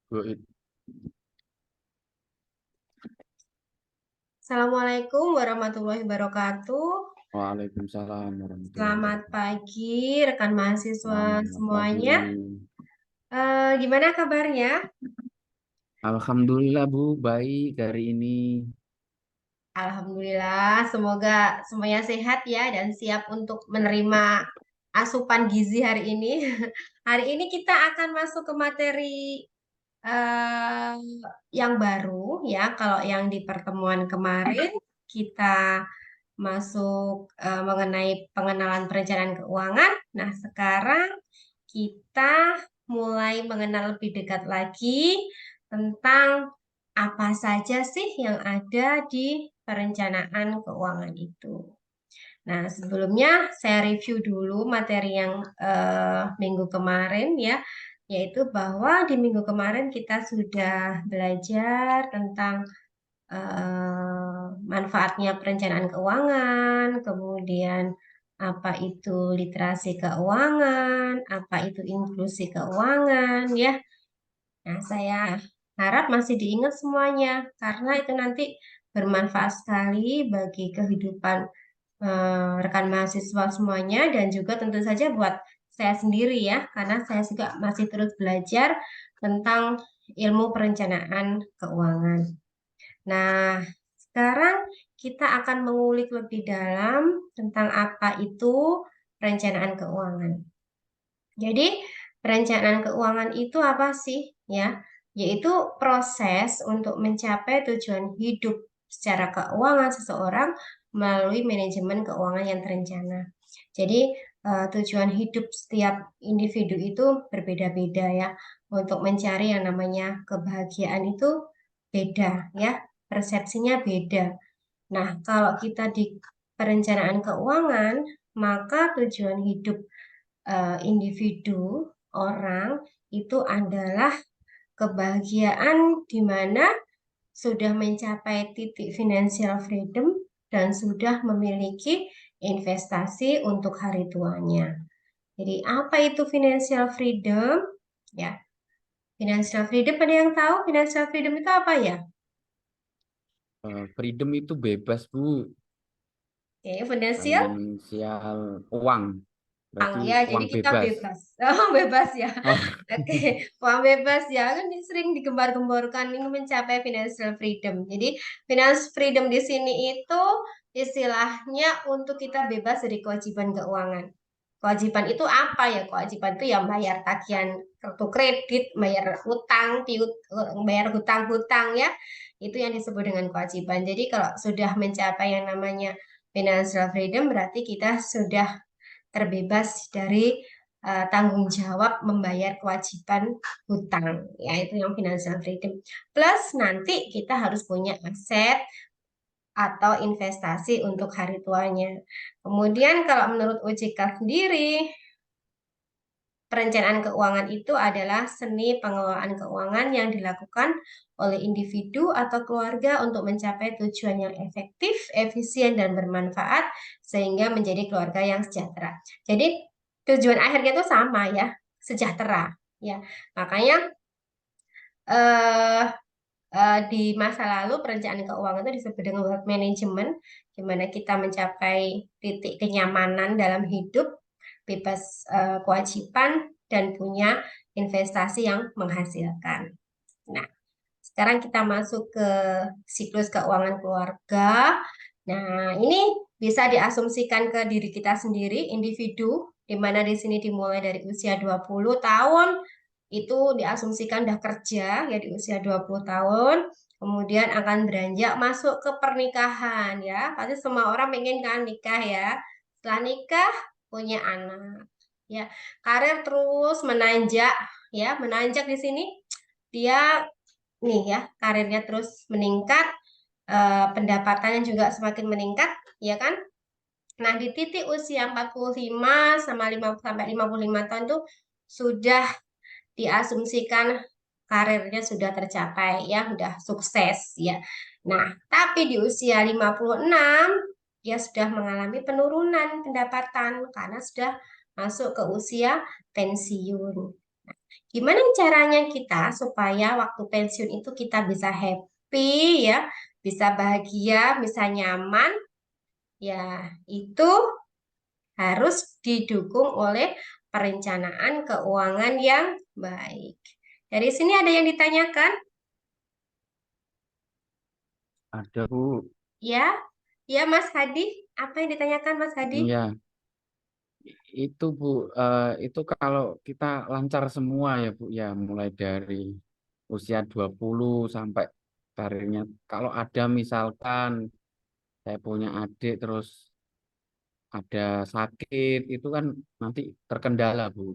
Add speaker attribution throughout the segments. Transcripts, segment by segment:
Speaker 1: Goib.
Speaker 2: Assalamualaikum warahmatullahi wabarakatuh.
Speaker 1: Waalaikumsalam warahmatullahi
Speaker 2: Selamat
Speaker 1: wabarakatuh.
Speaker 2: pagi, rekan mahasiswa
Speaker 1: Selamat pagi.
Speaker 2: semuanya. Gimana kabarnya?
Speaker 1: Alhamdulillah Bu, baik hari ini.
Speaker 2: Alhamdulillah, semoga semuanya sehat ya dan siap untuk menerima asupan gizi hari ini. Hari ini kita akan masuk ke materi eh, yang baru ya. Kalau yang di pertemuan kemarin kita masuk mengenai pengenalan perencanaan keuangan. Nah, sekarang kita mulai mengenal lebih dekat lagi tentang apa saja sih yang ada di perencanaan keuangan itu. Nah, sebelumnya saya review dulu materi yang minggu kemarin ya, yaitu bahwa di minggu kemarin kita sudah belajar tentang manfaatnya perencanaan keuangan, kemudian apa itu literasi keuangan, apa itu inklusi keuangan, ya. Nah, saya harap masih diingat semuanya, karena itu nanti bermanfaat sekali bagi kehidupan rekan mahasiswa semuanya, dan juga tentu saja buat saya sendiri ya, karena saya juga masih terus belajar tentang ilmu perencanaan keuangan. Nah, sekarang kita akan mengulik lebih dalam tentang apa itu perencanaan keuangan. Jadi, perencanaan keuangan itu apa sih? Ya, yaitu proses untuk mencapai tujuan hidup secara keuangan seseorang melalui manajemen keuangan yang terencana. Jadi, tujuan hidup setiap individu itu berbeda-beda ya. Untuk mencari yang namanya kebahagiaan itu beda ya, persepsinya beda. Nah, kalau kita di perencanaan keuangan, maka tujuan hidup individu orang itu adalah kebahagiaan di mana sudah mencapai titik financial freedom dan sudah memiliki investasi untuk hari tuanya. Jadi apa itu financial freedom? Ya, financial freedom ada yang tahu financial freedom itu apa ya?
Speaker 1: Freedom itu bebas Bu,
Speaker 2: Oke, financial
Speaker 1: finansial uang.
Speaker 2: uang
Speaker 1: Berarti
Speaker 2: ya, jadi
Speaker 1: uang
Speaker 2: kita
Speaker 1: bebas.
Speaker 2: bebas. Oh, bebas ya.
Speaker 1: Oh,
Speaker 2: Oke, uang bebas ya kan ini sering digembar-gemborkan ini mencapai financial freedom. Jadi financial freedom di sini itu istilahnya untuk kita bebas dari kewajiban keuangan. Kewajiban itu apa ya? Kewajiban itu ya bayar tagihan kartu kredit, bayar utang, bayar hutang-hutang ya. Itu yang disebut dengan kewajiban. Jadi kalau sudah mencapai yang namanya financial freedom berarti kita sudah terbebas dari tanggung jawab membayar kewajiban hutang, yaitu yang financial freedom. Plus nanti kita harus punya aset atau investasi untuk hari tuanya. Kemudian kalau menurut OJK sendiri, perencanaan keuangan itu adalah seni pengelolaan keuangan yang dilakukan oleh individu atau keluarga untuk mencapai tujuan yang efektif, efisien, dan bermanfaat sehingga menjadi keluarga yang sejahtera. Jadi tujuan akhirnya itu sama ya, sejahtera. Ya, makanya eh, di masa lalu perencanaan keuangan itu disebut dengan wealth management, di mana kita mencapai titik kenyamanan dalam hidup, bebas kewajiban, dan punya investasi yang menghasilkan. Nah, sekarang kita masuk ke siklus keuangan keluarga. Nah, ini bisa diasumsikan ke diri kita sendiri, individu, di mana di sini dimulai dari usia 20 tahun, itu diasumsikan udah kerja ya di usia 20 tahun, kemudian akan beranjak masuk ke pernikahan ya. Pasti semua orang pengen kan nikah ya. Setelah nikah punya anak ya. Karir terus menanjak ya, menanjak di sini dia nih ya, karirnya terus meningkat, pendapatannya juga semakin meningkat, ya kan? Nah, di titik usia 45 sama 5 sampai 55 tahun tuh sudah diasumsikan karirnya sudah tercapai ya, sudah sukses ya. Nah, tapi di usia 56 dia sudah mengalami penurunan pendapatan karena sudah masuk ke usia pensiun. Gimana caranya kita supaya waktu pensiun itu kita bisa happy ya, bisa bahagia, bisa nyaman? Ya, itu harus didukung oleh perencanaan keuangan yang baik. Dari sini ada yang ditanyakan?
Speaker 1: Ada Bu.
Speaker 2: Ya, ya Mas Hadi. Apa yang ditanyakan Mas Hadi?
Speaker 1: Ya, itu Bu, itu kalau kita lancar semua ya Bu ya, mulai dari usia 20 sampai karirnya. Kalau ada misalkan saya punya adik terus ada sakit, itu kan nanti terkendala Bu.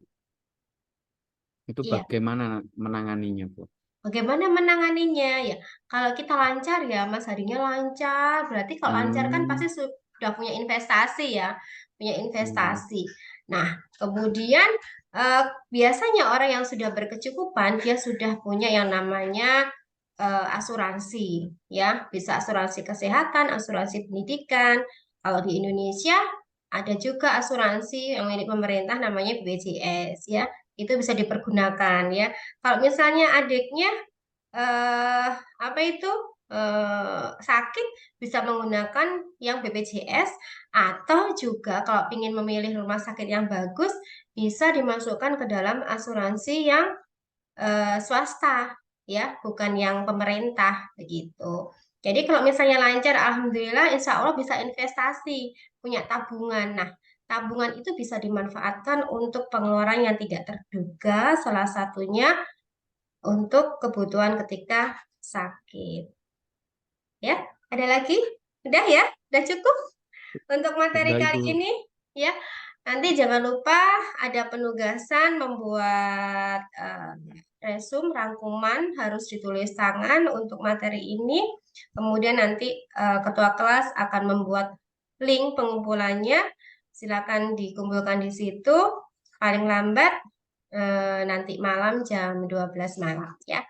Speaker 1: Itu
Speaker 2: Iya.
Speaker 1: bagaimana menanganinya Bu?
Speaker 2: Bagaimana menanganinya? Ya, kalau kita lancar ya, Mas Hadinya lancar. Berarti kalau lancar kan pasti
Speaker 1: Hmm,
Speaker 2: sudah punya investasi ya, punya
Speaker 1: iya,
Speaker 2: investasi. Nah, kemudian eh, biasanya orang yang sudah berkecukupan, dia sudah punya yang namanya asuransi, ya, bisa asuransi kesehatan, asuransi pendidikan. Kalau di Indonesia ada juga asuransi yang milik pemerintah namanya BPJS, ya, itu bisa dipergunakan ya. Kalau misalnya adiknya eh apa itu sakit bisa menggunakan yang BPJS atau juga kalau ingin memilih rumah sakit yang bagus bisa dimasukkan ke dalam asuransi yang swasta ya, bukan yang pemerintah begitu. Jadi kalau misalnya lancar, alhamdulillah, insya Allah bisa investasi, punya tabungan. Nah, tabungan itu bisa dimanfaatkan untuk pengeluaran yang tidak terduga, salah satunya untuk kebutuhan ketika sakit. Ya, ada lagi? Udah ya? Udah cukup untuk materi
Speaker 1: udah
Speaker 2: kali
Speaker 1: Ibu.
Speaker 2: ini? Ya, nanti jangan lupa ada penugasan membuat resume rangkuman harus ditulis tangan untuk materi ini. Kemudian nanti ketua kelas akan membuat link pengumpulannya. Silakan dikumpulkan di situ paling lambat nanti malam jam 12 malam ya.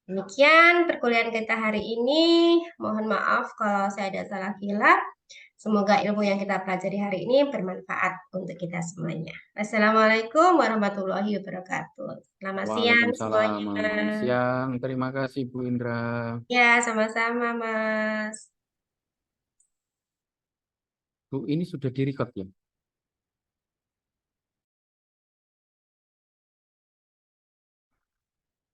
Speaker 2: Demikian perkuliahan kita hari ini. Mohon maaf kalau saya ada salah hilaf. Semoga ilmu yang kita pelajari hari ini bermanfaat untuk kita semuanya. Wassalamualaikum warahmatullahi wabarakatuh. Selamat siang
Speaker 1: Waalaikumsalam.
Speaker 2: semuanya.
Speaker 1: Selamat siang. Terima kasih Bu Indra.
Speaker 2: Ya, sama-sama, Mas.
Speaker 1: Bu, ini sudah direcord ya?